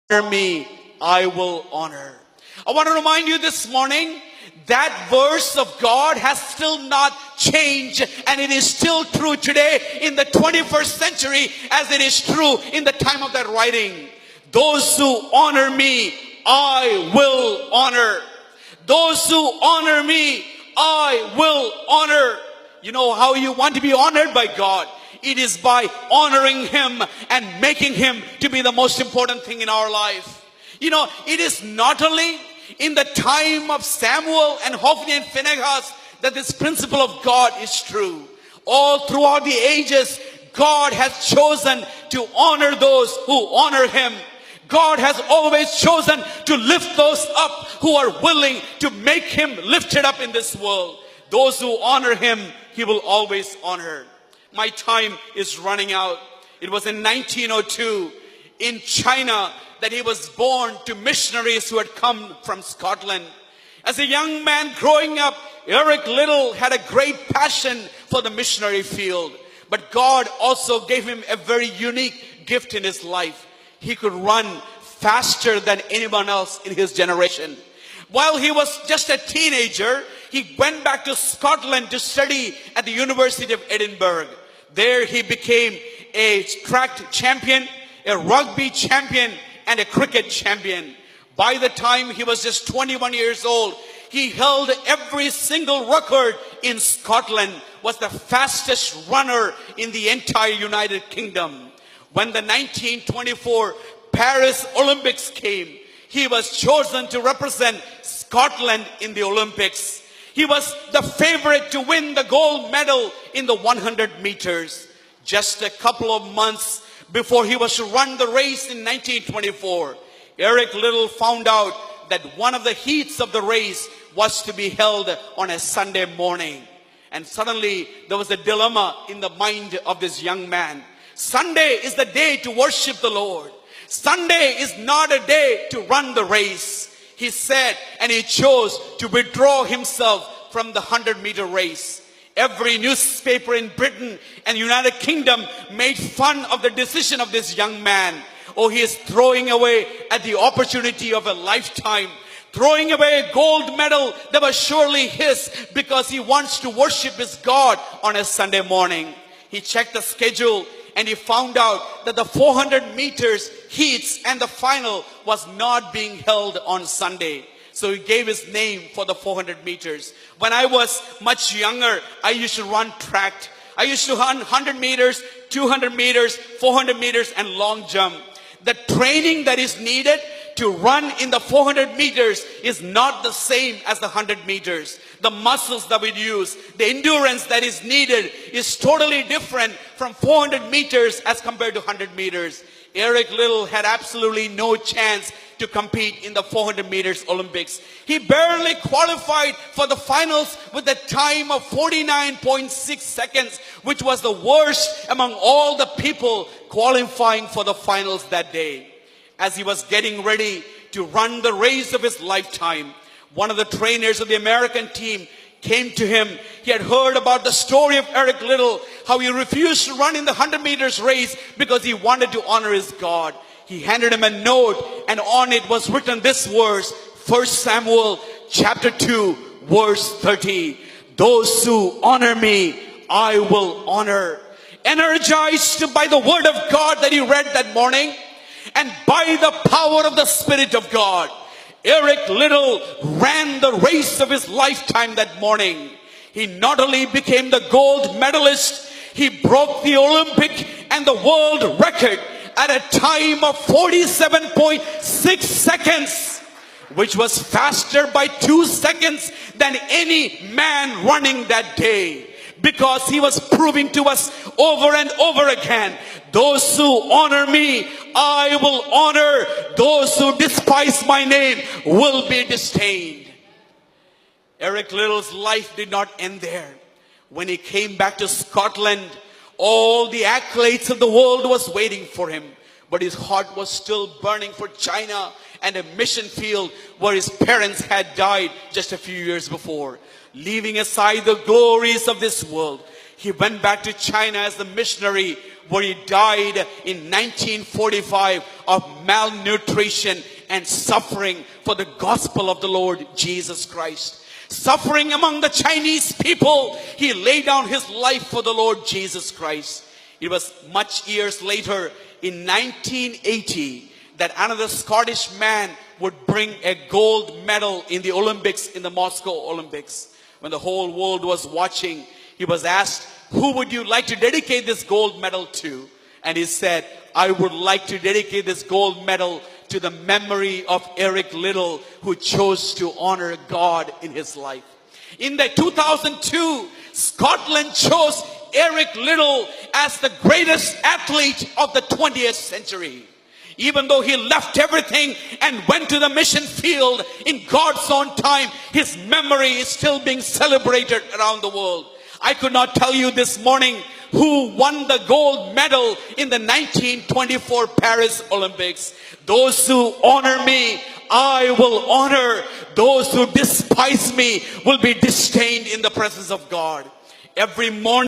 honor me, I will honor. I want to remind you this morning that verse of God has still not changed, and it is still true today in the 21st century as it is true in the time of that writing. Those who honor me, I will honor. Those who honor me, I will honor. You know how you want to be honored by God? It is by honoring Him and making Him to be the most important thing in our life. You know, it is not only in the time of Samuel and Hophni and Phinehas that this principle of God is true. All throughout the ages, God has chosen to honor those who honor Him. God has always chosen to lift those up who are willing to make Him lifted up in this world. Those who honor Him, He will always honor. My time is running out. It was in 1902 in China that he was born to missionaries who had come from Scotland. As a young man growing up, Eric Liddell had a great passion for the missionary field. But God also gave him a very unique gift in his life. He could run faster than anyone else in his generation. While he was just a teenager, he went back to Scotland to study at the University of Edinburgh. There he became a track champion, a rugby champion, and a cricket champion. By the time he was just 21 years old, he held every single record in Scotland, was the fastest runner in the entire United Kingdom. When the 1924 Paris Olympics came, he was chosen to represent Scotland in the Olympics. He was the favorite to win the gold medal in the 100 meters. Just a couple of months before he was to run the race in 1924, Eric Liddell found out that one of the heats of the race was to be held on a Sunday morning. And suddenly there was a dilemma in the mind of this young man. Sunday is the day to worship the Lord. Sunday is not a day to run the race. He said, and he chose to withdraw himself from the 100-meter race. Every newspaper in Britain and United Kingdom made fun of the decision of this young man. Oh, he is throwing away at the opportunity of a lifetime, throwing away a gold medal that was surely his because he wants to worship his God on a Sunday morning. He checked the schedule and he found out that the 400 meters heats and the final was not being held on Sunday. So he gave his name for the 400 meters. When I was much younger, I used to run track. I used to run 100 meters, 200 meters, 400 meters, and long jump. The training that is needed to run in the 400 meters is not the same as the 100 meters. The muscles that we use, the endurance that is needed is totally different from 400 meters as compared to 100 meters. Eric Liddell had absolutely no chance to compete in the 400 meters Olympics. He barely qualified for the finals with a time of 49.6 seconds, which was the worst among all the people qualifying for the finals that day. As he was getting ready to run the race of his lifetime, one of the trainers of the American team came to him. He had heard about the story of Eric Liddell, how he refused to run in the 100 meters race because he wanted to honor his God. He handed him a note, and on it was written this verse, 1 Samuel chapter 2, verse 30. Those who honor me, I will honor. Energized by the word of God that he read that morning, and by the power of the Spirit of God, Eric Liddell ran the race of his lifetime that morning. He not only became the gold medalist, he broke the Olympic and the world record at a time of 47.6 seconds, which was faster by 2 seconds than any man running that day. Because he was proving to us over and over again, those who honor me, I will honor. Those who despise my name will be disdained. Eric Liddell's life did not end there. When he came back to Scotland, all the accolades of the world was waiting for him. But his heart was still burning for China and a mission field where his parents had died just a few years before. Leaving aside the glories of this world, he went back to China as the missionary where he died in 1945 of malnutrition and suffering for the gospel of the Lord Jesus Christ. Suffering among the Chinese people, he laid down his life for the Lord Jesus Christ. It was much years later, in 1980, that another Scottish man would bring a gold medal in the Olympics, in the Moscow Olympics. When the whole world was watching, he was asked, who would you like to dedicate this gold medal to? And he said, I would like to dedicate this gold medal to the memory of Eric Liddell, who chose to honor God in his life. In the 2002, Scotland chose Eric Liddell as the greatest athlete of the 20th century. Even though he left everything and went to the mission field in God's own time, his memory is still being celebrated around the world. I could not tell you this morning who won the gold medal in the 1924 Paris Olympics. Those who honor me, I will honor. Those who despise me will be disdained in the presence of God. Every morning,